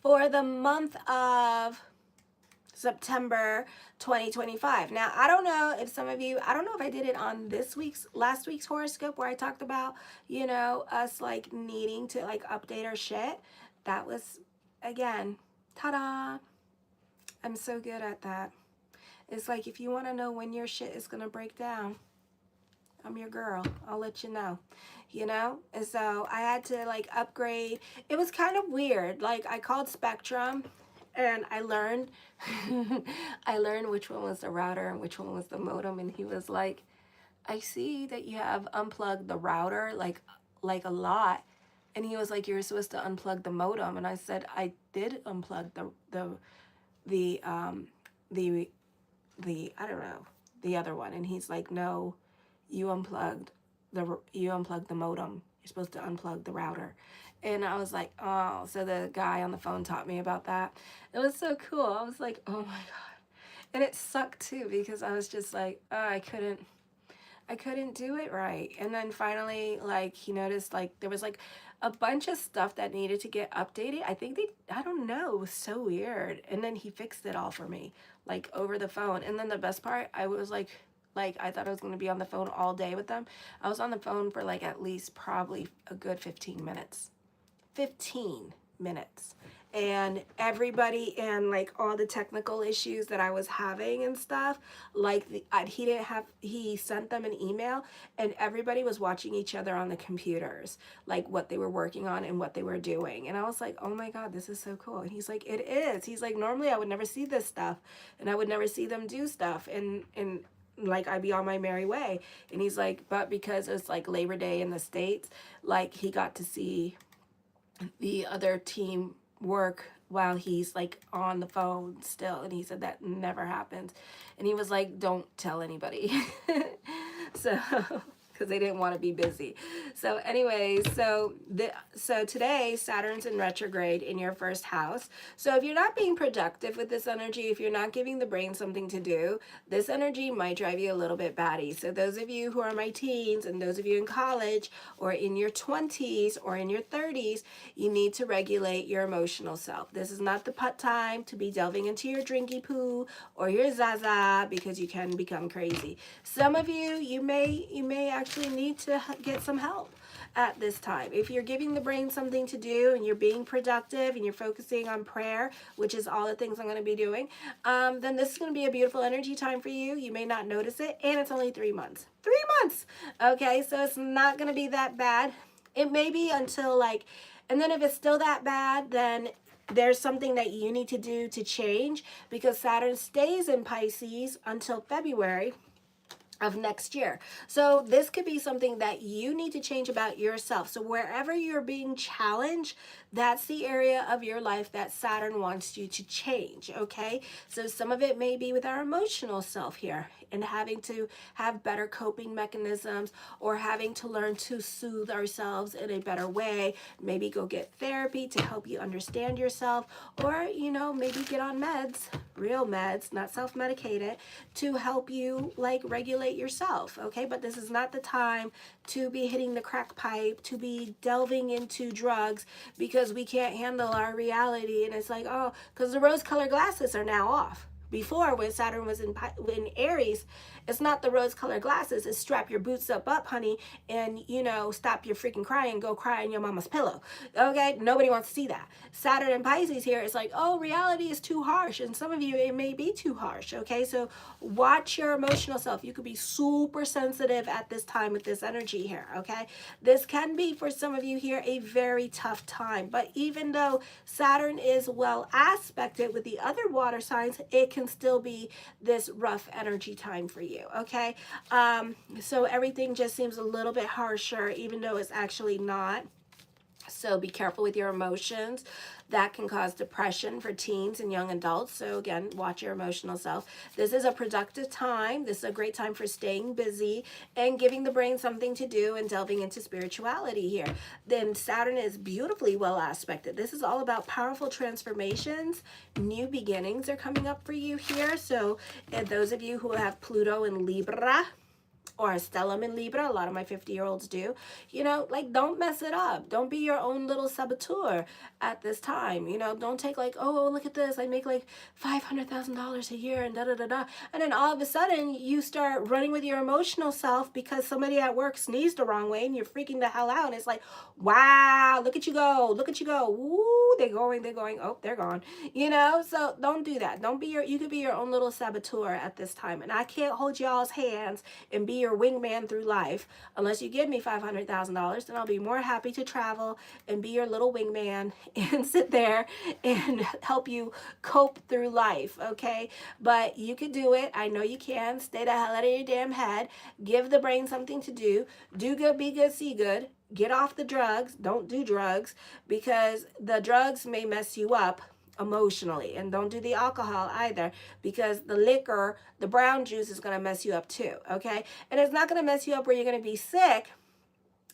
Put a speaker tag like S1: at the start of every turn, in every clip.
S1: for the month of September 2025. Now, I don't know if some of you, I don't know if I did it on last week's horoscope where I talked about, you know, us like needing to like update our shit. That was, again, ta-da. I'm so good at that. It's like if you want to know when your shit is going to break down, I'm your girl. I'll let you know, you know? And so I had to like upgrade. It was kind of weird. Like I called Spectrum and I learned I learned which one was the router and which one was the modem, and he was like, I see that you have unplugged the router like a lot. And he was like, you're supposed to unplug the modem. And I said, I did unplug the I don't know, the other one. And he's like, no, you unplugged the modem. You're supposed to unplug the router. And I was like, oh, so the guy on the phone taught me about that. It was so cool. I was like, oh my God. And it sucked too, because I was just like, oh, I couldn't do it right. And then finally, like, he noticed like there was like a bunch of stuff that needed to get updated. I don't know, it was so weird. And then he fixed it all for me, like over the phone. And then the best part, I was like I thought I was going to be on the phone all day with them. I was on the phone for like at least probably a good 15 minutes. 15 minutes. And everybody, and like all the technical issues that I was having and stuff, like he sent them an email, and everybody was watching each other on the computers, like what they were working on and what they were doing. And I was like, oh my God, this is so cool. And he's like, it is. He's like, normally I would never see this stuff, and I would never see them do stuff. And like I'd be on my merry way. And he's like, but because it's like Labor Day in the States, like he got to see the other team work while he's like on the phone still. And he said that never happens. And he was like, don't tell anybody. So because they didn't want to be busy. So anyways, so today Saturn's in retrograde in your first house. So if you're not being productive with this energy, if you're not giving the brain something to do, this energy might drive you a little bit batty. So those of you who are my teens, and those of you in college or in your 20s or in your 30s, you need to regulate your emotional self. This is not the time to be delving into your drinky poo or your zaza, because you can become crazy. Some of you, you may actually need to get some help at this time. If you're giving the brain something to do and you're being productive and you're focusing on prayer, which is all the things I'm going to be doing, then this is going to be a beautiful energy time for you. You may not notice it, and it's only 3 months. 3 months! Okay, so it's not going to be that bad. It may be until like, and then if it's still that bad, then there's something that you need to do to change, because Saturn stays in Pisces until February of next year. So this could be something that you need to change about yourself. So wherever you're being challenged, that's the area of your life that Saturn wants you to change, okay? So some of it may be with our emotional self here, and having to have better coping mechanisms, or having to learn to soothe ourselves in a better way. Maybe go get therapy to help you understand yourself, or, you know, maybe get on meds, real meds, not self-medicated, to help you like regulate yourself, okay? But this is not the time to be hitting the crack pipe, to be delving into drugs, because we can't handle our reality. And it's like, oh, because the rose-colored glasses are now off. Before, when Saturn was in Aries, it's not the rose-colored glasses. It's strap your boots up, honey, and, you know, stop your freaking crying, go cry in your mama's pillow. Okay? Nobody wants to see that. Saturn in Pisces here is like, oh, reality is too harsh. And some of you, it may be too harsh. Okay? So watch your emotional self. You could be super sensitive at this time with this energy here. Okay? This can be, for some of you here, a very tough time. But even though Saturn is well aspected with the other water signs, it can still be this rough energy time for you, okay? So everything just seems a little bit harsher, even though it's actually not. So be careful with your emotions. That can cause depression for teens and young adults. So again, watch your emotional self. This is a productive time. This is a great time for staying busy and giving the brain something to do and delving into spirituality here. Then Saturn is beautifully well aspected. This is all about powerful transformations. New beginnings are coming up for you here. So those of you who have Pluto in Libra, or a stellium in Libra. A lot of my 50-year-olds do. You know, like, don't mess it up. Don't be your own little saboteur at this time. You know, don't take like, oh, look at this. I make like $500,000 a year and da da da da. And then all of a sudden you start running with your emotional self because somebody at work sneezed the wrong way and you're freaking the hell out. And it's like, wow, look at you go. Look at you go. Woo, they're going. Oh, they're gone. You know, so don't do that. Don't be you could be your own little saboteur at this time. And I can't hold y'all's hands and be your wingman through life unless you give me $500,000. Then I'll be more happy to travel and be your little wingman and sit there and help you cope through life, okay? But you could do it. I know you can. Stay the hell out of your damn head. Give the brain something to do. Do good, be good, see good. Get off the drugs. Don't do drugs because the drugs may mess you up emotionally. And don't do the alcohol either because the liquor, the brown juice is going to mess you up too, okay? And it's not going to mess you up where you're going to be sick.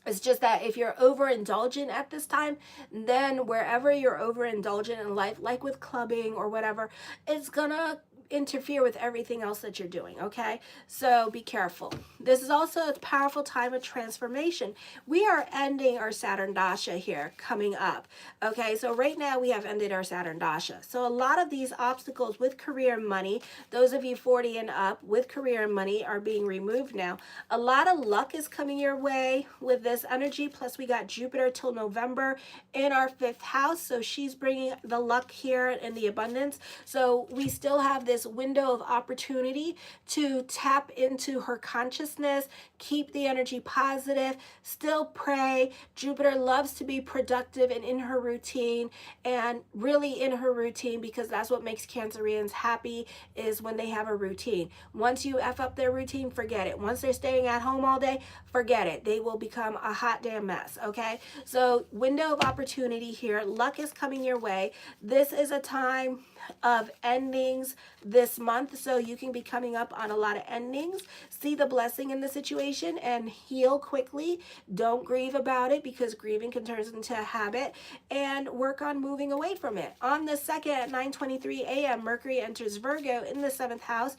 S1: It's just that if you're overindulgent at this time, then wherever you're overindulgent in life, like with clubbing or whatever, it's gonna interfere with everything else that you're doing, okay? So be careful. This is also a powerful time of transformation. We are ending our Saturn Dasha here coming up, okay? So right now we have ended our Saturn Dasha. So a lot of these obstacles with career and money, those of you 40 and up with career and money are being removed now. A lot of luck is coming your way with this energy, plus we got Jupiter till November in our 5th house, so she's bringing the luck here and the abundance. So we still have this window of opportunity to tap into her consciousness, keep the energy positive, still pray. Jupiter loves to be productive and in her routine, and really in her routine, because that's what makes Cancerians happy, is when they have a routine. Once you F up their routine, forget it. Once they're staying at home all day, forget it. They will become a hot damn mess, okay? So window of opportunity here. Luck is coming your way. This is a time of endings this month, so you can be coming up on a lot of endings. See the blessing in the situation and heal quickly. Don't grieve about it because grieving can turn into a habit, and work on moving away from it. On the 2nd at 9:23 a.m., Mercury enters Virgo in the 7th house.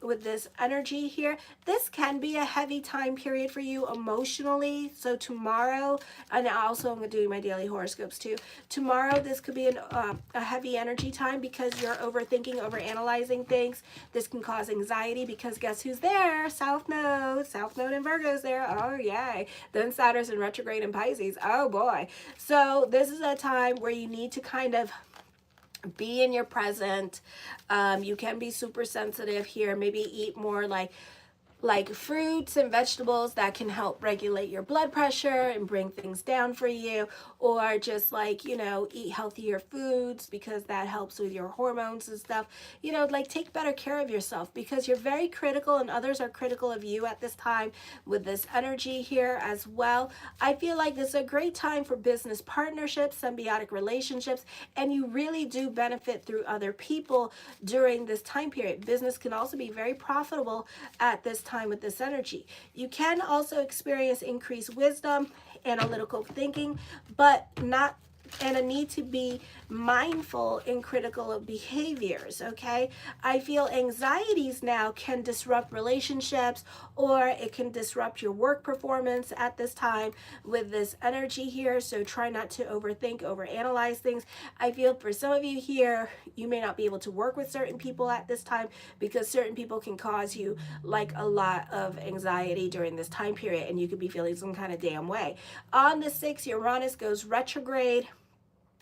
S1: With this energy here, this can be a heavy time period for you emotionally. So tomorrow, and also I'm doing my daily horoscopes too. Tomorrow, this could be a heavy energy time because you're overthinking, overanalyzing things. This can cause anxiety because guess who's there? South Node in Virgo's there. Oh yay! Then Saturn's in retrograde in Pisces. Oh boy! So this is a time where you need to kind of be in your present. You can be super sensitive here. Maybe eat more like fruits and vegetables that can help regulate your blood pressure and bring things down for you, or just like, you know, eat healthier foods because that helps with your hormones and stuff. You know, like take better care of yourself because you're very critical and others are critical of you at this time with this energy here as well. I feel like this is a great time for business partnerships, symbiotic relationships, and you really do benefit through other people during this time period. Business can also be very profitable at this time with this energy. You can also experience increased wisdom, analytical thinking, but not and a need to be mindful and critical of behaviors, okay? I feel anxieties now can disrupt relationships, or it can disrupt your work performance at this time with this energy here, so try not to overthink, overanalyze things. I feel for some of you here, you may not be able to work with certain people at this time because certain people can cause you like a lot of anxiety during this time period, and you could be feeling some kind of damn way. On the 6th, Uranus goes retrograde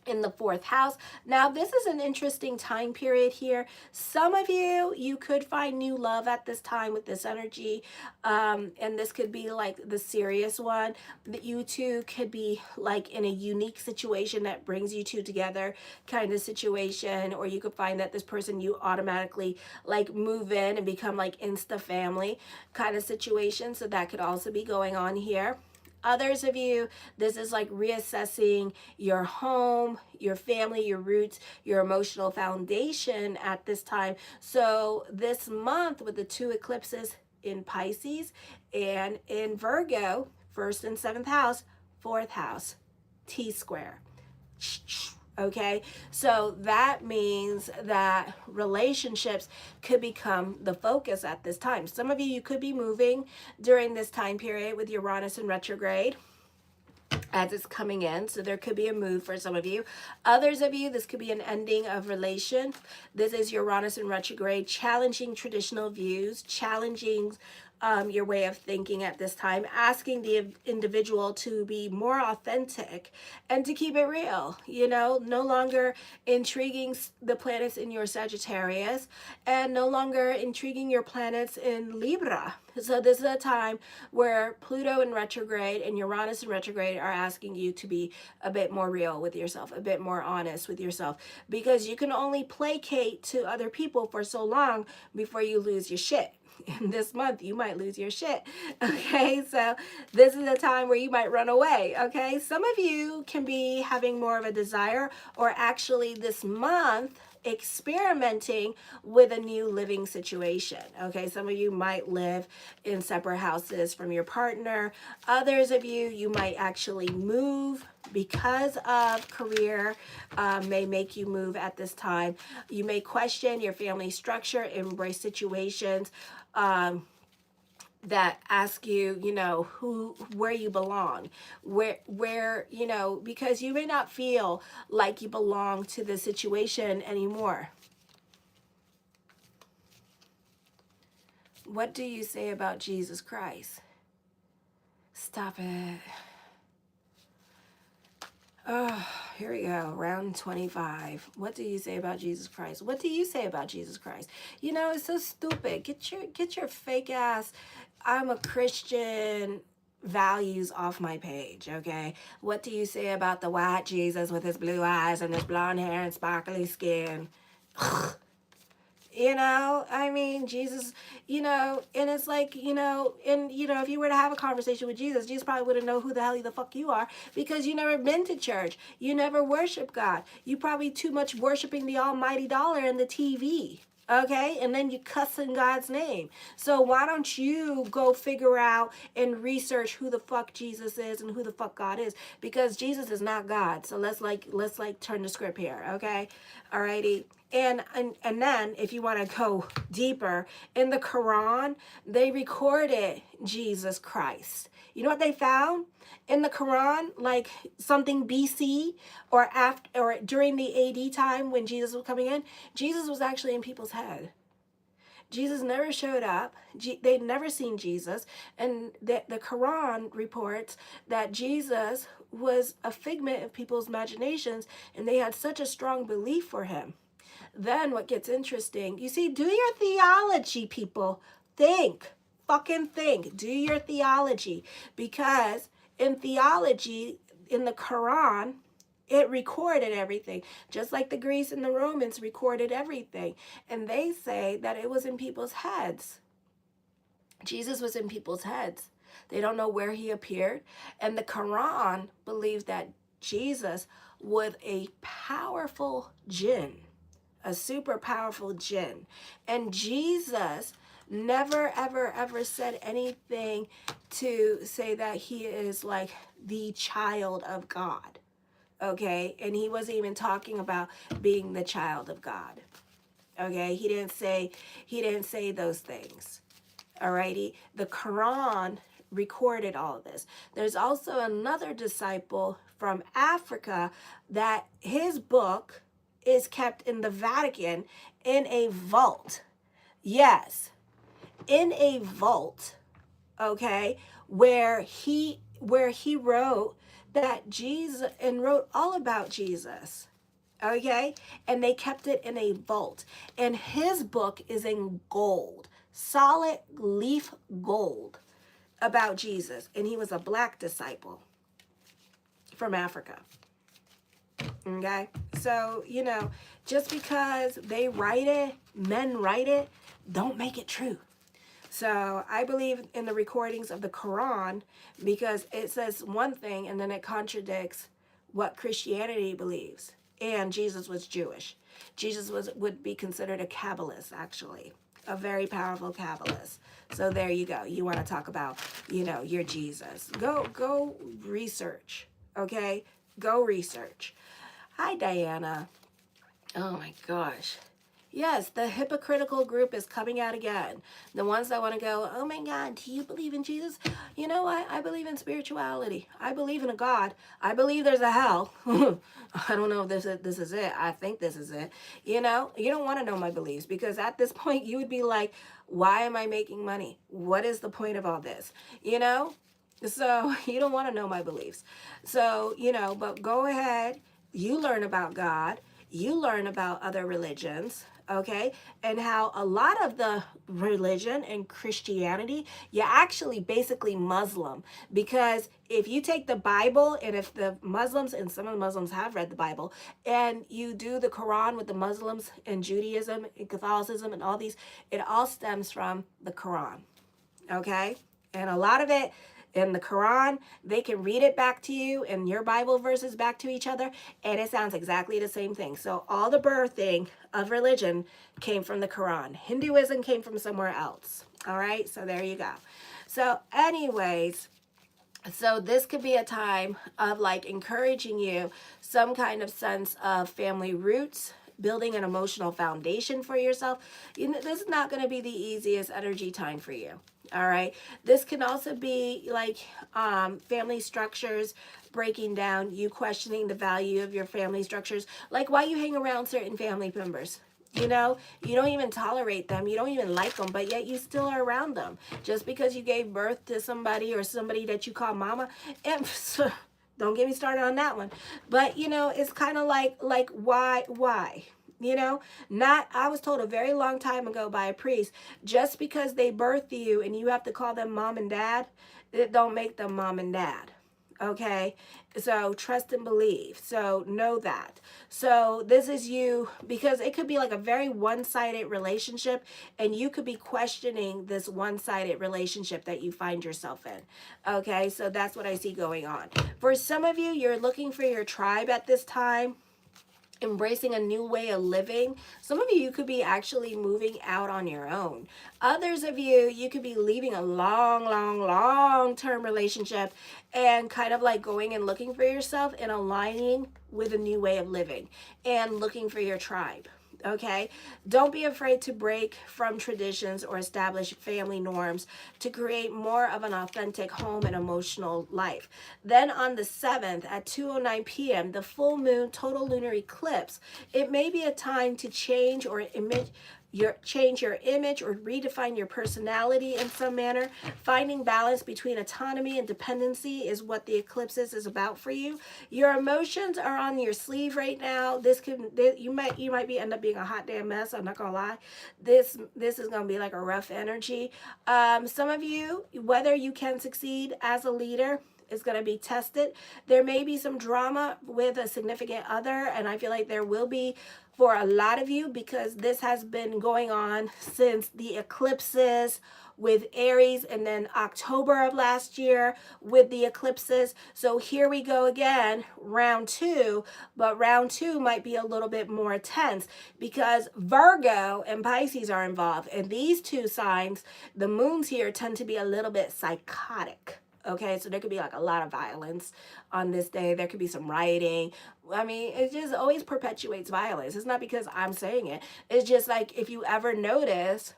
S1: in the 4th house. Now, this is an interesting time period here. Some of you could find new love at this time with this energy, and this could be like the serious one. That you two could be like in a unique situation that brings you two together kind of situation, or you could find that this person you automatically like move in and become like insta family kind of situation. So that could also be going on here. Others of you, this is like reassessing your home, your family, your roots, your emotional foundation at this time. So this month with the 2 eclipses in Pisces and in Virgo, 1st and 7th house, 4th house, T square. Okay, so that means that relationships could become the focus at this time. Some of you, you could be moving during this time period with Uranus in retrograde as it's coming in. So there could be a move for some of you. Others of you, this could be an ending of relation. This is Uranus in retrograde, challenging traditional views, challenging your way of thinking at this time, asking the individual to be more authentic and to keep it real, you know, no longer intriguing the planets in your Sagittarius and no longer intriguing your planets in Libra. So this is a time where Pluto in retrograde and Uranus in retrograde are asking you to be a bit more real with yourself, a bit more honest with yourself, because you can only placate to other people for so long before you lose your shit. In this month, you might lose your shit. Okay, so this is a time where you might run away. Okay, some of you can be having more of a desire, or actually this month experimenting with a new living situation. Okay, some of you might live in separate houses from your partner. Others of you, you might actually move because of career, may make you move at this time. You may question your family structure, embrace situations that ask you, you know, where you belong, where, you know, because you may not feel like you belong to the situation anymore. What do you say about Jesus Christ? Stop it. Oh, here we go. Round 25. What do you say about Jesus Christ? What do you say about Jesus Christ? You know, it's so stupid. Get your fake ass, I'm a Christian values off my page, okay? What do you say about the white Jesus with his blue eyes and his blonde hair and sparkly skin? You know, I mean, Jesus, you know, and it's like, you know, and, you know, if you were to have a conversation with Jesus, Jesus probably wouldn't know who the hell the fuck you are, because you never been to church. You never worship God. You probably too much worshiping the almighty dollar and the TV. Okay, and then you cuss in God's name. So why don't you go figure out and research who the fuck Jesus is and who the fuck God is? Because Jesus is not God. So let's turn the script here. Okay, alrighty. And then if you want to go deeper, in the Quran, they recorded Jesus Christ. You know what they found? In the Quran, like something BC or after or during the AD time when Jesus was coming in, Jesus was actually in people's head. Jesus never showed up. They'd never seen Jesus. And the Quran reports that Jesus was a figment of people's imaginations, and they had such a strong belief for him. Then what gets interesting, you see, do your theology, people. Think. Fucking think. Do your theology. Because in theology, in the Quran, it recorded everything. Just like the Greeks and the Romans recorded everything. And they say that it was in people's heads. Jesus was in people's heads. They don't know where he appeared. And the Quran believes that Jesus was a powerful jinn. A super powerful jinn. And Jesus never, ever, ever said anything to say that he is like the child of God. Okay? And he wasn't even talking about being the child of God. Okay? He didn't say those things. Alrighty? The Quran recorded all of this. There's also another disciple from Africa that his book is kept in the Vatican in a vault. Yes, in a vault, okay, where he wrote that Jesus and wrote all about Jesus. Okay? And they kept it in a vault. And his book is in gold, solid leaf gold about Jesus. And he was a black disciple from Africa. Okay, so, you know, just because they write it, men write it, don't make it true. So I believe in the recordings of the Quran because it says one thing and then it contradicts what Christianity believes. And Jesus was Jewish. Jesus would be considered a Kabbalist, actually, a very powerful Kabbalist. So there you go. You want to talk about, you know, your Jesus. Go research, okay? Go research. Hi, Diana. Oh my gosh. Yes, the hypocritical group is coming out again. The ones that want to go, oh my God, do you believe in Jesus? You know what? I believe in spirituality. I believe in a God. I believe there's a hell. I don't know if this is it. I think this is it. You know, you don't want to know my beliefs, because at this point you would be like, why am I making money? What is the point of all this? You know? So you don't want to know my beliefs. So, you know, but go ahead. You learn about God. You learn about other religions, okay? And how a lot of the religion and Christianity, you're actually basically Muslim. Because if you take the Bible, and if the Muslims, and some of the Muslims have read the Bible, and you do the Quran with the Muslims and Judaism and Catholicism and all these, it all stems from the Quran, okay? And a lot of it in the Quran, they can read it back to you and your Bible verses back to each other, and it sounds exactly the same thing. So all the birthing of religion came from the Quran. Hinduism came from somewhere else. All right, so there you go. So anyways, so this could be a time of like encouraging you some kind of sense of family roots, building an emotional foundation for yourself. You know, this is not going to be the easiest energy time for you. All right. This can also be like family structures breaking down, you questioning the value of your family structures, like why you hang around certain family members. You know, you don't even tolerate them. You don't even like them, but yet you still are around them. Just because you gave birth to somebody or somebody that you call mama, and don't get me started on that one. But, you know, it's kind of like, why? You know, not, I was told a very long time ago by a priest, just because they birthed you and you have to call them mom and dad, it don't make them mom and dad. Okay, so trust and believe. So know that. So this is you, because it could be like a very one-sided relationship, and you could be questioning this one-sided relationship that you find yourself in. Okay, so that's what I see going on. For some of you, you're looking for your tribe at this time, embracing a new way of living. Some of you could be actually moving out on your own. Others of you, you could be leaving a long-term relationship and kind of like going and looking for yourself and aligning with a new way of living and looking for your tribe. Okay, don't be afraid to break from traditions or establish family norms to create more of an authentic home and emotional life. Then on the 7th at 2:09 p.m., the full moon total lunar eclipse, it may be a time to change or change your image or redefine your personality in some manner. Finding balance between autonomy and dependency is what the eclipse is about for you. Your emotions are on your sleeve right now. You might end up being a hot damn mess. I'm not gonna lie. This is gonna be like a rough energy. Some of you, whether you can succeed as a leader, is going to be tested. There may be some drama with a significant other, and I feel like there will be for a lot of you, because this has been going on since the eclipses with Aries, and then October of last year with the eclipses. So here we go again, round 2, but round 2 might be a little bit more tense because Virgo and Pisces are involved, and these two signs, the moons here, tend to be a little bit psychotic. Okay, so there could be like a lot of violence on this day. There could be some rioting. I mean, it just always perpetuates violence. It's not because I'm saying it. It's just like, if you ever notice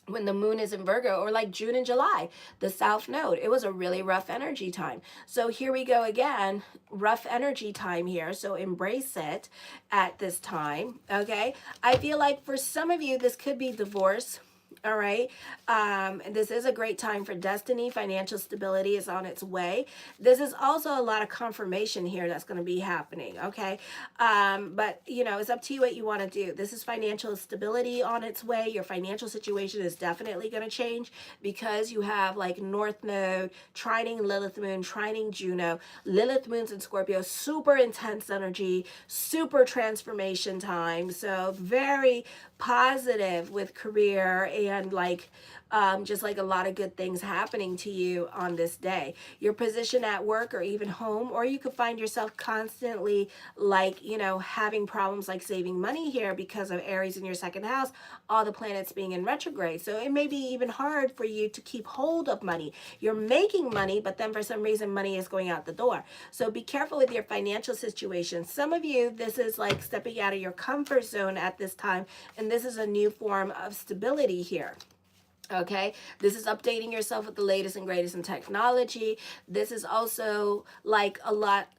S1: when the moon is in Virgo, or like June and July, the South Node, it was a really rough energy time. So here we go again, rough energy time here. So embrace it at this time, okay? I feel like for some of you, this could be divorce. All right. This is a great time for destiny. Financial stability is on its way. This is also a lot of confirmation here that's going to be happening. Okay. But, you know, it's up to you what you want to do. This is financial stability on its way. Your financial situation is definitely going to change because you have like North Node, trining Lilith Moon, trining Juno. Lilith Moon's in Scorpio, super intense energy, super transformation time. So very positive with career and like just like a lot of good things happening to you on this day. Your position at work or even home, or you could find yourself constantly like, you know, having problems like saving money here because of Aries in your second house, all the planets being in retrograde. So it may be even hard for you to keep hold of money. You're making money, but then for some reason money is going out the door. So be careful with your financial situation. Some of you, this is like stepping out of your comfort zone at this time, and this is a new form of stability here. Okay, this is updating yourself with the latest and greatest in technology. This is also like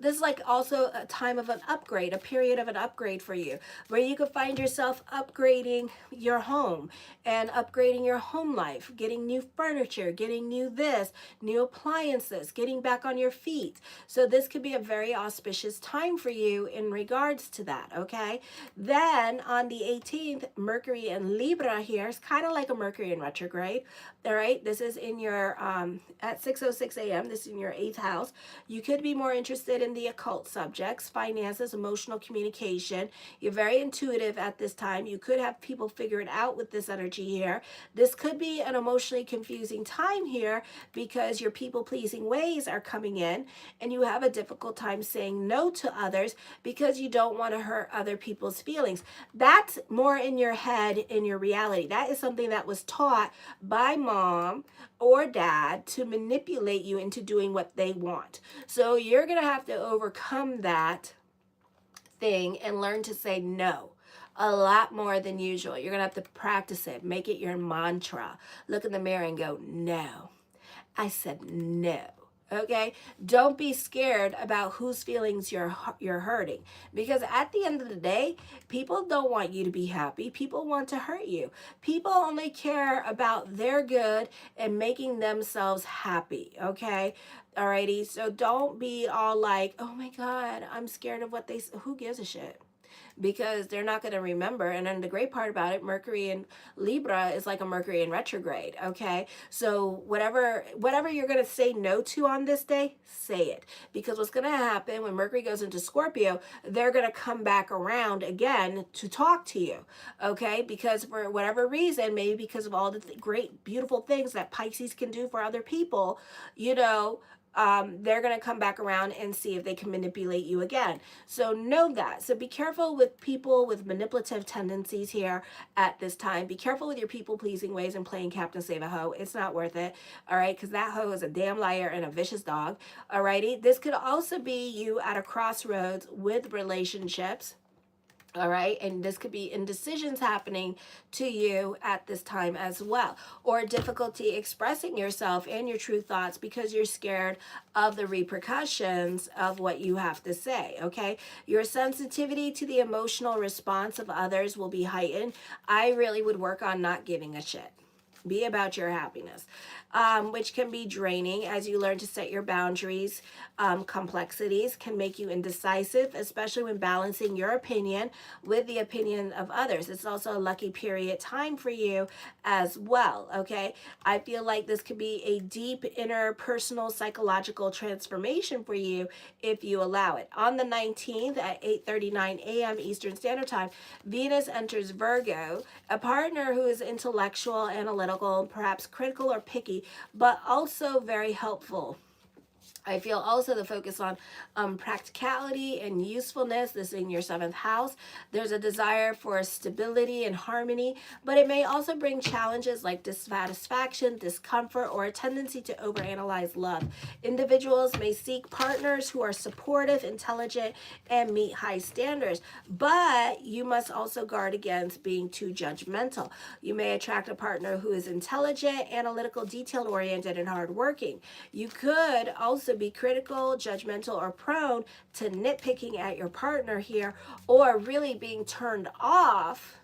S1: this is like also a time of an upgrade, a period of an upgrade for you, where you could find yourself upgrading your home and upgrading your home life, getting new furniture, getting new appliances, getting back on your feet. So this could be a very auspicious time for you in regards to that, okay? Then on the 18th, Mercury in Libra here is kind of like a Mercury in retrograde. All right, this is in your at 6:06 a.m. This is in your 8th house. You could be more interested in the occult subjects, finances, emotional communication. You're very intuitive at this time. You could have people figure it out with this energy here. This could be an emotionally confusing time here because your people-pleasing ways are coming in, and you have a difficult time saying no to others because you don't want to hurt other people's feelings. That's more in your head, in your reality. That is something that was taught by mom or dad to manipulate you into doing what they want. So you're going to have to overcome that thing and learn to say no a lot more than usual. You're going to have to practice it. Make it your mantra. Look in the mirror and go, no. I said no. Okay, don't be scared about whose feelings you're hurting, because at the end of the day, people don't want you to be happy. People want to hurt you. People only care about their good and making themselves happy. Okay, alrighty. So don't be all like, oh my God, I'm scared of what they. Who gives a shit? Because they're not going to remember. And then the great part about it, Mercury in Libra is like a Mercury in retrograde. Okay, so whatever you're going to say no to on this day, say it, because what's going to happen when Mercury goes into Scorpio, they're going to come back around again to talk to you. Okay, because for whatever reason, maybe because of all the great beautiful things that Pisces can do for other people, you know, they're going to come back around and see if they can manipulate you again. So know that. So be careful with people with manipulative tendencies here at this time. Be careful with your people-pleasing ways and playing Captain Save a Hoe. It's not worth it, all right, because that hoe is a damn liar and a vicious dog, all righty? This could also be you at a crossroads with relationships. All right, and this could be indecisions happening to you at this time as well, or difficulty expressing yourself and your true thoughts because you're scared of the repercussions of what you have to say. Okay, your sensitivity to the emotional response of others will be heightened. I really would work on not giving a shit. Be about your happiness, which can be draining as you learn to set your boundaries. Complexities can make you indecisive, especially when balancing your opinion with the opinion of others. It's also a lucky period time for you as well, okay? I feel like this could be a deep inner personal psychological transformation for you if you allow it. On the 19th at 8:39 a.m. Eastern Standard Time, Venus enters Virgo, a partner who is intellectual, analytical, perhaps critical or picky, but also very helpful. I feel also the focus on practicality and usefulness. This is in your 7th house. There's a desire for stability and harmony, but it may also bring challenges like dissatisfaction, discomfort, or a tendency to overanalyze love. Individuals may seek partners who are supportive, intelligent, and meet high standards, but you must also guard against being too judgmental. You may attract a partner who is intelligent, analytical, detail-oriented, and hardworking. You could also be critical, judgmental, or prone to nitpicking at your partner here, or really being turned off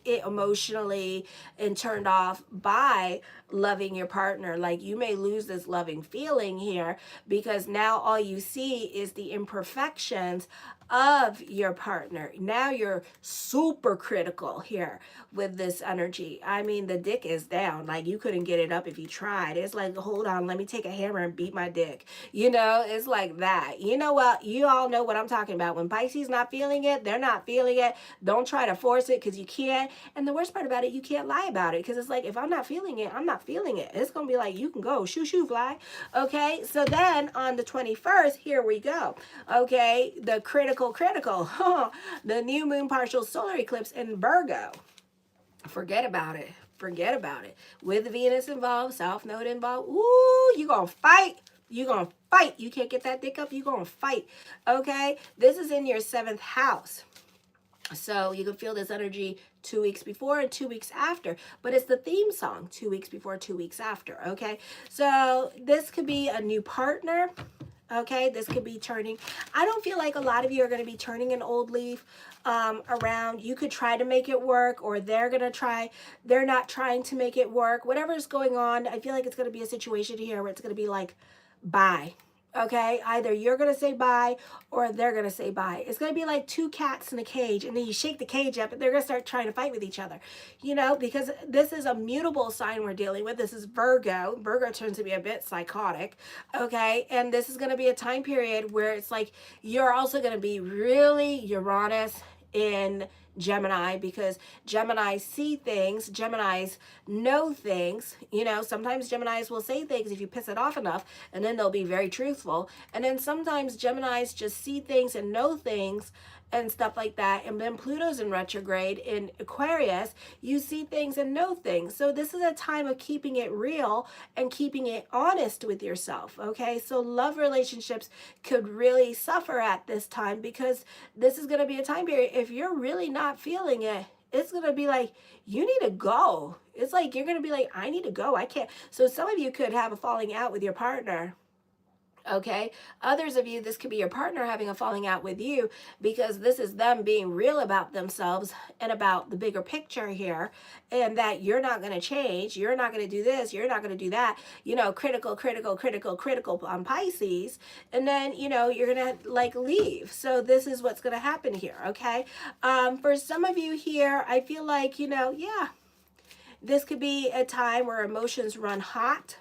S1: emotionally and turned off by loving your partner. Like you may lose this loving feeling here because now all you see is the imperfections of your partner. Now you're super critical here with this energy. I mean, the dick is down. Like, you couldn't get it up if you tried. It's like, hold on, let me take a hammer and beat my dick. You know, it's like that. You know what? You all know what I'm talking about. When Pisces not feeling it, they're not feeling it. Don't try to force it, because you can't. And the worst part about it, you can't lie about it, because it's like, if I'm not feeling it, I'm not feeling it. It's going to be like, you can go, shoo, shoo, fly. Okay, so then on the 21st, here we go. Okay, the critical, the new moon partial solar eclipse in Virgo. Forget about it. Forget about it. With Venus involved, South Node involved, ooh, you gonna fight. You gonna fight. You can't get that dick up, you gonna fight. Okay, this is in your 7th house. So you can feel this energy 2 weeks before and 2 weeks after, but it's the theme song, 2 weeks before, 2 weeks after. Okay, so this could be a new partner. Okay, this could be turning. I don't feel like a lot of you are going to be turning an old leaf around. You could try to make it work, or they're going to try. They're not trying to make it work. Whatever's going on, I feel like it's going to be a situation here where it's going to be like, bye. Okay, either you're going to say bye or they're going to say bye. It's going to be like 2 cats in a cage, and then you shake the cage up and they're going to start trying to fight with each other. You know, because this is a mutable sign we're dealing with. This is Virgo. Virgo tends to be a bit psychotic. Okay, and this is going to be a time period where it's like you're also going to be really Uranus in Gemini, because Geminis see things, Geminis know things. You know, sometimes Geminis will say things if you piss it off enough, and then they'll be very truthful. And then sometimes Geminis just see things and know things and stuff like that. And then Pluto's in retrograde in Aquarius. You see things and know things. So this is a time of keeping it real and keeping it honest with yourself. Okay, so love relationships could really suffer at this time, because this is going to be a time period, if you're really not feeling it, it's going to be like, you need to go. It's like you're going to be like, I need to go, I can't. So some of you could have a falling out with your partner. Okay, others of you, this could be your partner having a falling out with you, because this is them being real about themselves and about the bigger picture here, and that you're not going to change, you're not going to do this, you're not going to do that. You know, critical on Pisces, and then, you know, you're going to like leave. So this is what's going to happen here. Okay, for some of you here, I feel like, you know, yeah, this could be a time where emotions run hot.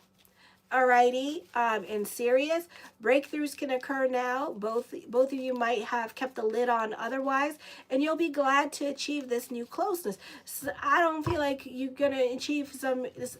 S1: Alrighty, and serious. Breakthroughs can occur now. Both of you might have kept the lid on otherwise, and you'll be glad to achieve this new closeness. So I don't feel like you're gonna achieve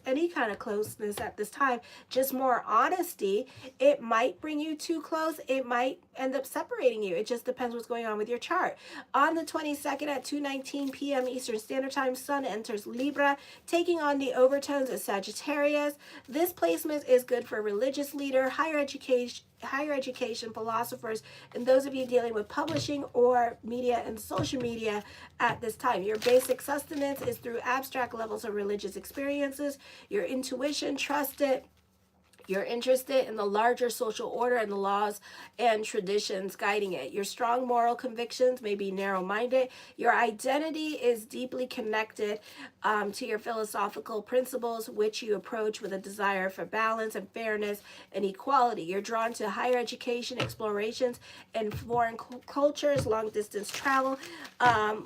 S1: any kind of closeness at this time. Just more honesty. It might bring you too close. It might end up separating you. It just depends what's going on with your chart. On the 22nd at 2:19 p.m. Eastern Standard Time, Sun enters Libra, taking on the overtones of Sagittarius. This placement is good for religious leader, higher education, philosophers, and those of you dealing with publishing or media and social media at this time. Your basic sustenance is through abstract levels of religious experiences. Your intuition, trust it. You're interested in the larger social order and the laws and traditions guiding it. Your strong moral convictions may be narrow-minded. Your identity is deeply connected to your philosophical principles, which you approach with a desire for balance and fairness and equality. You're drawn to higher education, explorations, and foreign cultures, long-distance travel.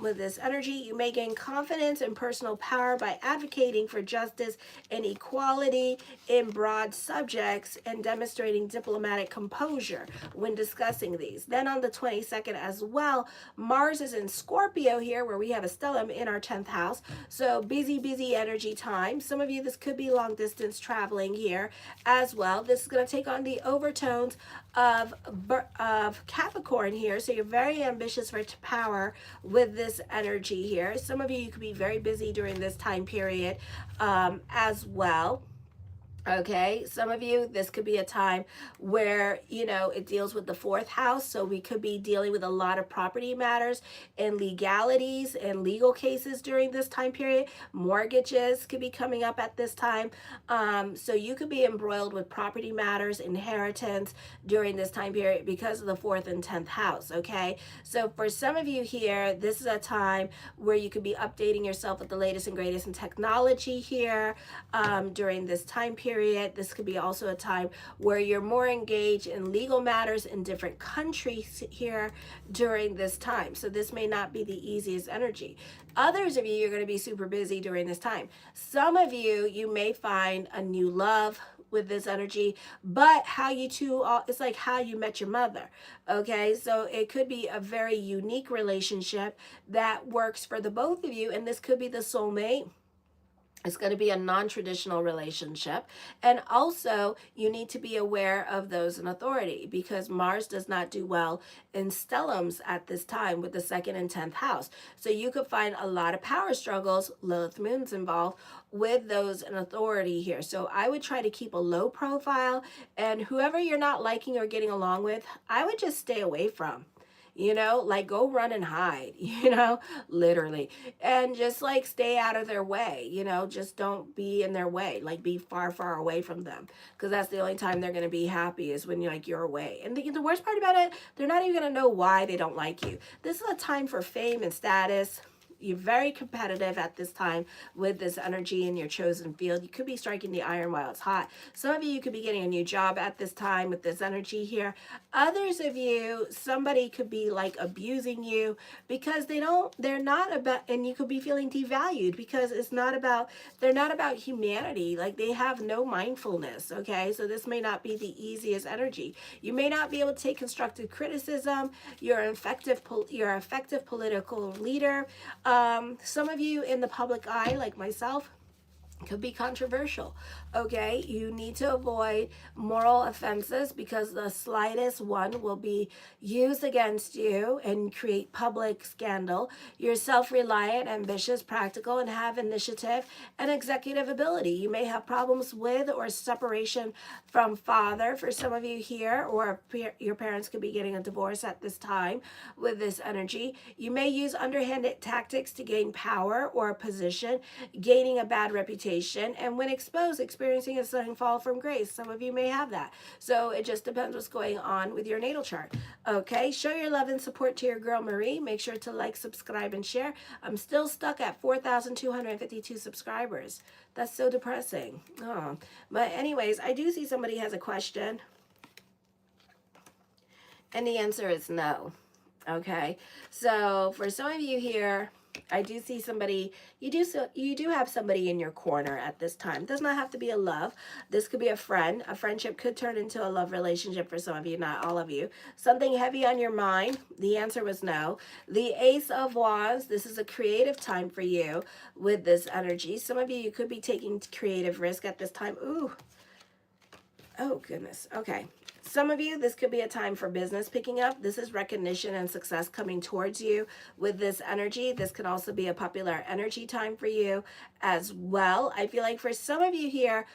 S1: With this energy, you may gain confidence and personal power by advocating for justice and equality in broad subjects, and demonstrating diplomatic composure when discussing these. Then on the 22nd as well, Mars is in Scorpio here, where we have a stellium in our 10th house. So busy energy time. Some of you, this could be long distance traveling here as well. This is going to take on the overtones of Capricorn here. So you're very ambitious for power with this energy here. Some of you could be very busy during this time period as well. Okay, some of you, this could be a time where, you know, it deals with the 4th house. So we could be dealing with a lot of property matters and legalities and legal cases during this time period. Mortgages could be coming up at this time. So you could be embroiled with property matters, inheritance during this time period because of the 4th and 10th house. Okay, so for some of you here, this is a time where you could be updating yourself with the latest and greatest in technology here during this time period. period. This could be also a time where you're more engaged in legal matters in different countries here during this time. So this may not be the easiest energy. Others of you, you're going to be super busy during this time. Some of you, you may find a new love with this energy, but how you two, it's like how you met your mother. Okay, so it could be a very unique relationship that works for the both of you, and this could be the soulmate. It's going to be a non-traditional relationship. And also, you need to be aware of those in authority, because Mars does not do well in stellums at this time with the 2nd and 10th house. So you could find a lot of power struggles, Lilith moon's involved, with those in authority here. So I would try to keep a low profile, and whoever you're not liking or getting along with, I would just stay away from. You know, like go run and hide, you know, literally. And just like stay out of their way, you know, just don't be in their way, like be far, far away from them. Because that's the only time they're going to be happy is when you're away. And the worst part about it, they're not even going to know why they don't like you. This is a time for fame and status. You're very competitive at this time with this energy in your chosen field. You could be striking the iron while it's hot. Some of you could be getting a new job at this time with this energy here. Others of you, somebody could be like abusing you because they're not about, and you could be feeling devalued because they're not about humanity. Like they have no mindfulness, okay? So this may not be the easiest energy. You may not be able to take constructive criticism. You're an effective political leader. Some of you in the public eye, like myself, could be controversial. Okay, you need to avoid moral offenses because the slightest one will be used against you and create public scandal. You're self-reliant, ambitious, practical, and have initiative and executive ability. You may have problems with or separation from father for some of you here, or your parents could be getting a divorce at this time with this energy. You may use underhanded tactics to gain power or position, gaining a bad reputation, and when exposed, experiencing a sudden fall from grace. Some of you may have that. So it just depends what's going on with your natal chart. Okay, show your love and support to your girl Marie. Make sure to like, subscribe, and share. I'm still stuck at 4,252 subscribers. That's so depressing. Oh. But anyways, I do see somebody has a question. And the answer is no. Okay, so for some of you here, I do see somebody, you do have somebody in your corner at this time. It does not have to be a love. This could be a friend. A friendship could turn into a love relationship for some of you, not all of you. Something heavy on your mind. The answer was no. The Ace of Wands, this is a creative time for you with this energy. Some of you could be taking creative risk at this time. Ooh. Oh, goodness. Okay. Some of you, this could be a time for business picking up. This is recognition and success coming towards you with this energy. This could also be a popular energy time for you as well. I feel like for some of you here,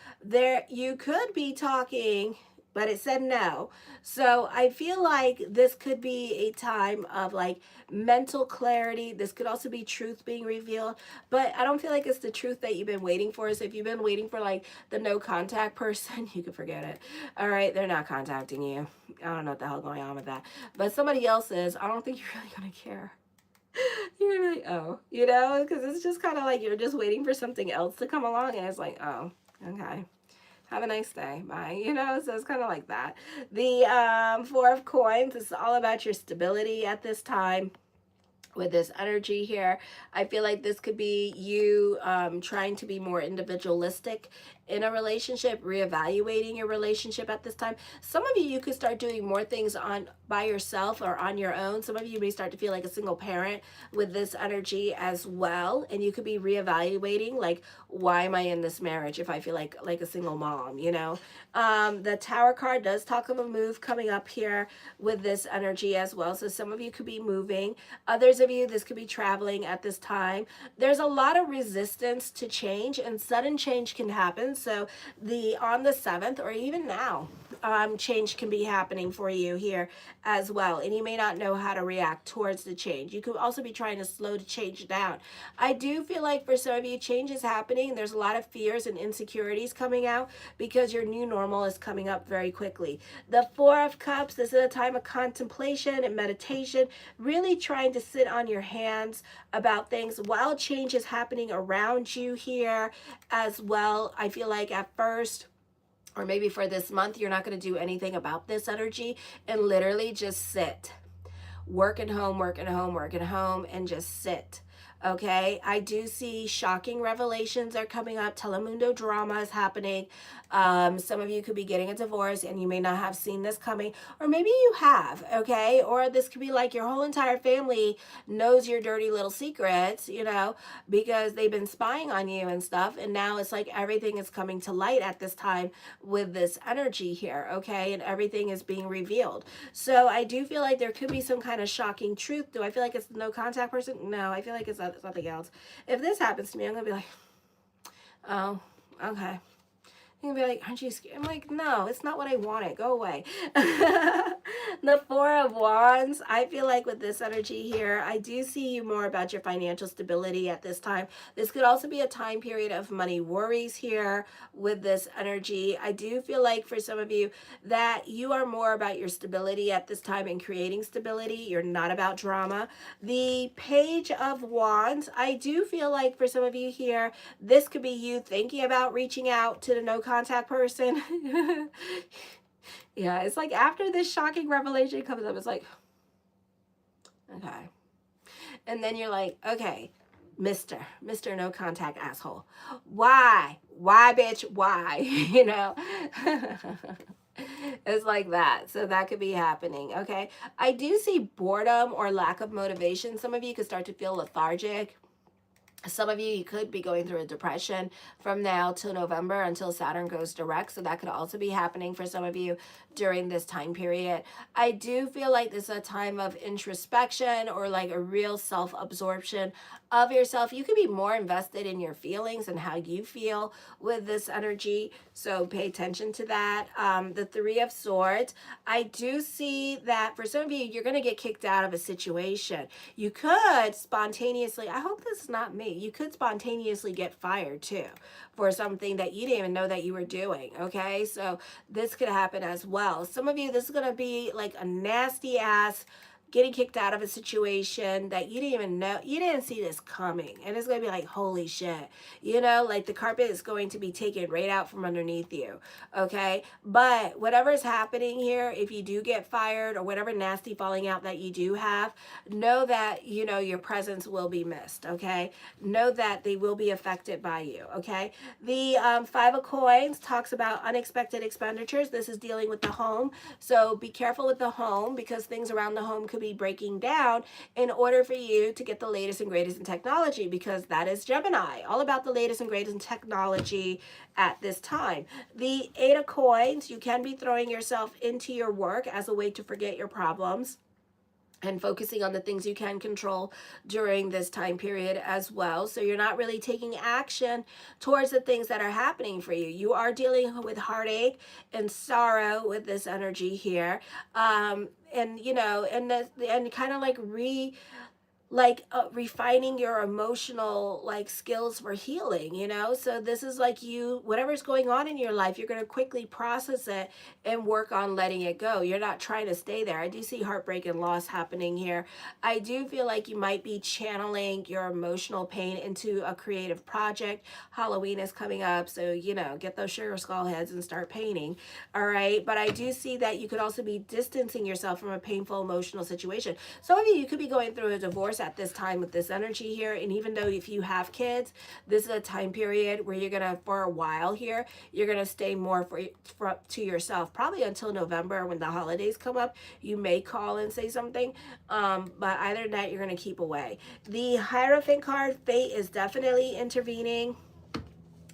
S1: you could be talking, but it said no. So I feel like this could be a time of like mental clarity. This could also be truth being revealed, but I don't feel like it's the truth that you've been waiting for. So if you've been waiting for like the no contact person, you can forget it. All right, they're not contacting you. I don't know what the hell going on with that, but somebody else is. I don't think you're really gonna care. You're like, oh, you know, because it's just kind of like you're just waiting for something else to come along, and it's like, oh, okay. Have a nice day. Bye. You know, so it's kind of like that. The Four of Coins is all about your stability at this time. With this energy here, I feel like this could be you trying to be more individualistic in a relationship, reevaluating your relationship at this time. Some of you could start doing more things by yourself or on your own. Some of you may start to feel like a single parent with this energy as well, and you could be reevaluating, like, why am I in this marriage if I feel like a single mom, you know? The Tower card does talk of a move coming up here with this energy as well. So some of you could be moving. Others of you, this could be traveling at this time. There's a lot of resistance to change, and sudden change can happen. So on the 7th or even now, change can be happening for you here as well, and you may not know how to react towards the change. You could also be trying to slow the change down. I do feel like for some of you, change is happening. There's a lot of fears and insecurities coming out because your new normal is coming up very quickly. The Four of Cups, this is a time of contemplation and meditation, really trying to sit on your hands about things while change is happening around you here as well. I feel like at first or maybe for this month, you're not going to do anything about this energy and literally just sit. Work at home, work at home, work at home, and just sit. Okay, I do see shocking revelations are coming up. Telemundo drama is happening. Some of you could be getting a divorce and you may not have seen this coming, or maybe you have, okay? Or this could be like your whole entire family knows your dirty little secrets, you know, because they've been spying on you and stuff. And now it's like everything is coming to light at this time with this energy here, okay? And everything is being revealed. So I do feel like there could be some kind of shocking truth. Do I feel like it's the no contact person? No, I feel like it's something else. If this happens to me, I'm gonna be like, oh, okay. You're gonna be like, aren't you scared? I'm like, no, it's not what I wanted. Go away. The Four of Wands, I feel like with this energy here, I do see you more about your financial stability at this time. This could also be a time period of money worries here with this energy. I do feel like for some of you that you are more about your stability at this time and creating stability. You're not about drama. The Page of Wands, I do feel like for some of you here, this could be you thinking about reaching out to the no contact person. Yeah, it's like after this shocking revelation comes up, it's like, okay. And then you're like, okay, Mr. No contact asshole. Why, bitch? Why? You know? It's like that. So that could be happening. Okay. I do see boredom or lack of motivation. Some of you could start to feel lethargic. Some of you could be going through a depression from now till November until Saturn goes direct. So that could also be happening for some of you during this time period. I do feel like this is a time of introspection or like a real self-absorption of yourself. You could be more invested in your feelings and how you feel with this energy. So pay attention to that. The Three of Swords. I do see that for some of you, you're going to get kicked out of a situation. You could spontaneously, I hope this is not me, you could spontaneously get fired too for something that you didn't even know that you were doing. Okay, so this could happen as well. Some of you, this is going to be like a nasty ass getting kicked out of a situation that you didn't even know, you didn't see this coming. And it's going to be like, holy shit, you know, like the carpet is going to be taken right out from underneath you. Okay. But whatever is happening here, if you do get fired or whatever nasty falling out that you do have, know that, you know, your presence will be missed. Okay. Know that they will be affected by you. Okay. The Five of Coins talks about unexpected expenditures. This is dealing with the home. So be careful with the home because things around the home could be breaking down in order for you to get the latest and greatest in technology, because that is Gemini, all about the latest and greatest in technology at this time. The Eight of Coins, you can be throwing yourself into your work as a way to forget your problems and focusing on the things you can control during this time period as well. So you're not really taking action towards the things that are happening for you. You are dealing with heartache and sorrow with this energy here. And you know, and kind of like refining your emotional like skills for healing, you know. So this is like you, whatever's going on in your life, you're going to quickly process it and work on letting it go. You're not trying to stay there. I do see heartbreak and loss happening here. I do feel like you might be channeling your emotional pain into a creative project. Halloween is coming up, so you know, get those sugar skull heads and start painting. All right, but I do see that you could also be distancing yourself from a painful emotional situation. Some of you could be going through a divorce at this time with this energy here, and even though if you have kids, this is a time period where you're gonna, for a while here, you're gonna stay more to yourself, probably until November when the holidays come up. You may call and say something, but either than that, you're gonna keep away. The Hierophant card, fate is definitely intervening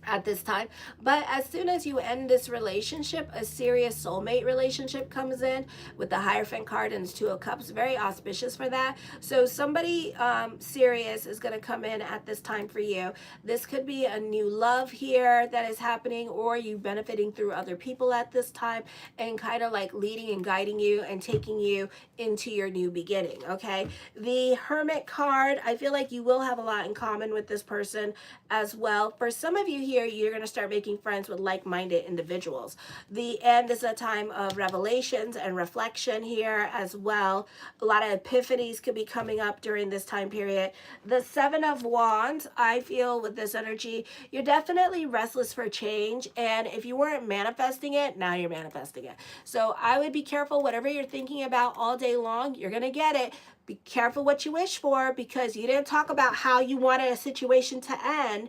S1: at this time, but as soon as you end this relationship, a serious soulmate relationship comes in with the Hierophant card and 2 of Cups, very auspicious for that. So somebody serious is going to come in at this time for you. This could be a new love here that is happening, or you benefiting through other people at this time and kind of like leading and guiding you and taking you into your new beginning. Okay, the Hermit card, I feel like you will have a lot in common with this person as well. For some of you here, you're going to start making friends with like-minded individuals. The end is a time of revelations and reflection here as well. A lot of epiphanies could be coming up during this time period. The Seven of Wands, I feel with this energy, you're definitely restless for change. And if you weren't manifesting it, now you're manifesting it. So I would be careful. Whatever you're thinking about all day long, you're going to get it. Be careful what you wish for, because you didn't talk about how you wanted a situation to end.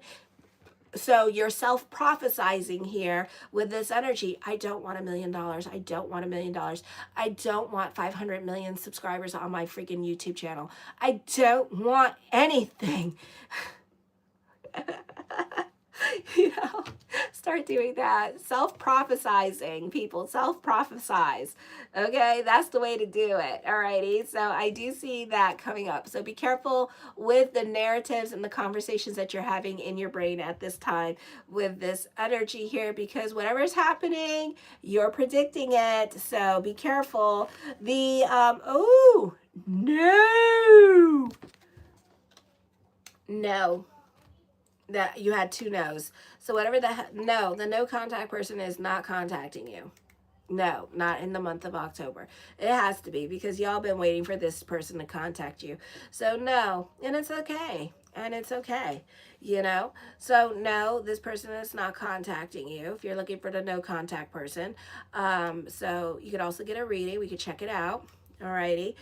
S1: So you're self-prophesizing here with this energy. I don't want $1 million. I don't want $1 million. I don't want 500 million subscribers on my freaking YouTube channel. I don't want anything. You know, start doing that. Self-prophesizing, people. Self-prophesize. Okay, that's the way to do it. Alrighty, so I do see that coming up. So be careful with the narratives and the conversations that you're having in your brain at this time with this energy here, because whatever's happening, you're predicting it. So be careful. The, oh, no. No. That you had 2 no's. So whatever the no contact person is not contacting you. No, not in the month of October. It has to be, because y'all been waiting for this person to contact you. So no, and it's okay. And it's okay, you know. So no, this person is not contacting you if you're looking for the no contact person. So you could also get a reading. We could check it out. Alrighty.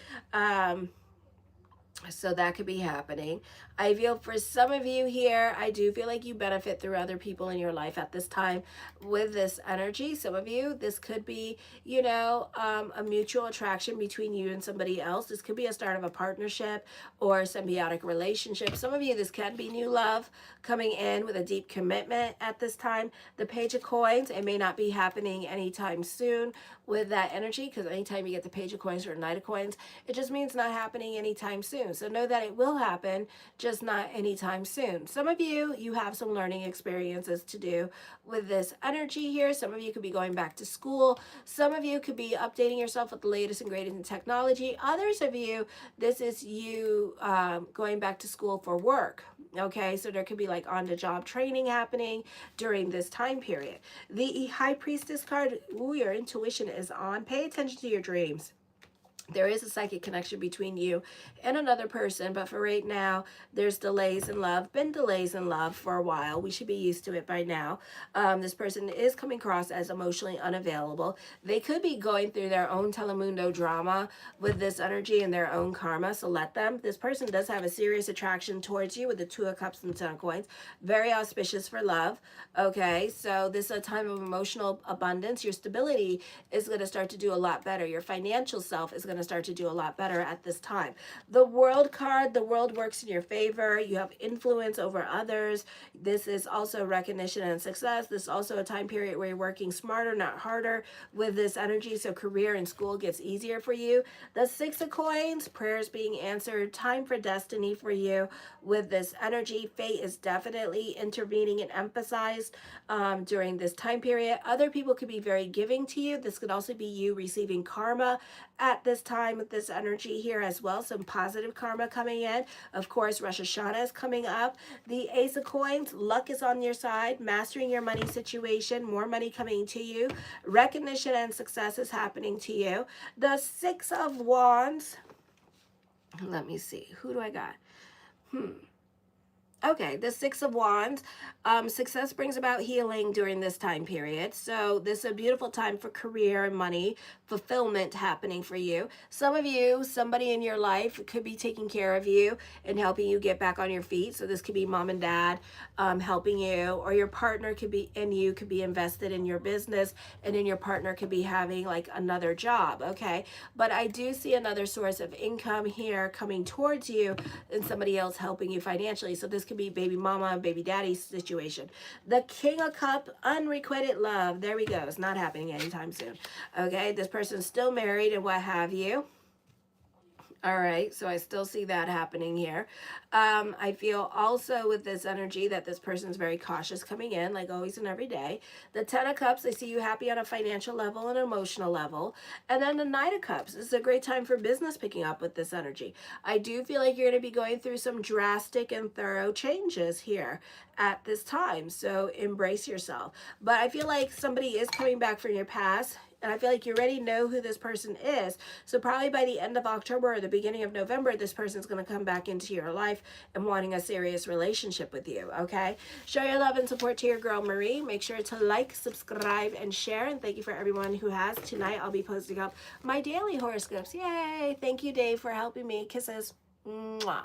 S1: So that could be happening. I feel for some of you here, I do feel like you benefit through other people in your life at this time with this energy. Some of you, this could be, you know, a mutual attraction between you and somebody else. This could be a start of a partnership or a symbiotic relationship. Some of you, this can be new love coming in with a deep commitment at this time. The Page of Coins, it may not be happening anytime soon with that energy, because anytime you get the Page of Coins or Knight of Coins, it just means not happening anytime soon. So know that it will happen, just not anytime soon. Some of you, you have some learning experiences to do with this energy here. Some of you could be going back to school. Some of you could be updating yourself with the latest and greatest in technology. Others of you, this is you going back to school for work. Okay, so there could be like on-the-job training happening during this time period. The High Priestess card, ooh, your intuition is on. Pay attention to your dreams. There is a psychic connection between you and another person, but for right now, there's delays in love. Been delays in love for a while. We should be used to it by now. This person is coming across as emotionally unavailable. They could be going through their own telemundo drama with this energy and their own karma, so let them. This person does have a serious attraction towards you with the 2 of Cups and 10 of Coins. Very auspicious for love. Okay, so this is a time of emotional abundance. Your stability is going to start to do a lot better. Your financial self is going to start to do a lot better at this time. The World card, the world works in your favor. You have influence over others. This is also recognition and success. This is also a time period where you're working smarter, not harder with this energy. So career and school gets easier for you. The 6 of Coins, prayers being answered, time for destiny for you with this energy. Fate is definitely intervening and emphasized during this time period. Other people could be very giving to you. This could also be you receiving karma at this time with this energy here as well. Some positive karma coming in. Of course, Rosh Hashanah is coming up. The Ace of Coins, luck is on your side. Mastering your money situation, more money coming to you. Recognition and success is happening to you. The 6 of Wands. Let me see. Who do I got? Okay, the 6 of Wands. Success brings about healing during this time period. So this is a beautiful time for career and money fulfillment happening for you. Some of you, somebody in your life could be taking care of you and helping you get back on your feet. So this could be mom and dad helping you, or your partner could be, and you could be invested in your business, and then your partner could be having like another job. Okay, but I do see another source of income here coming towards you and somebody else helping you financially. So this could be baby mama and baby daddy situation. The King of Cups, unrequited love. There we go. It's not happening anytime soon. Okay, this person's still married and what have you. All right, so I still see that happening here. I feel also with this energy that this person's very cautious coming in, like always and every day. The Ten of Cups, I see you happy on a financial level and emotional level. And then the Knight of Cups, this is a great time for business picking up with this energy. I do feel like you're going to be going through some drastic and thorough changes here at this time, so embrace yourself. But I feel like somebody is coming back from your past, and I feel like you already know who this person is. So probably by the end of October or the beginning of November, this person's going to come back into your life and wanting a serious relationship with you, okay? Show your love and support to your girl, Marie. Make sure to like, subscribe, and share. And thank you for everyone who has. Tonight, I'll be posting up my daily horoscopes. Yay! Thank you, Dave, for helping me. Kisses. Mwah.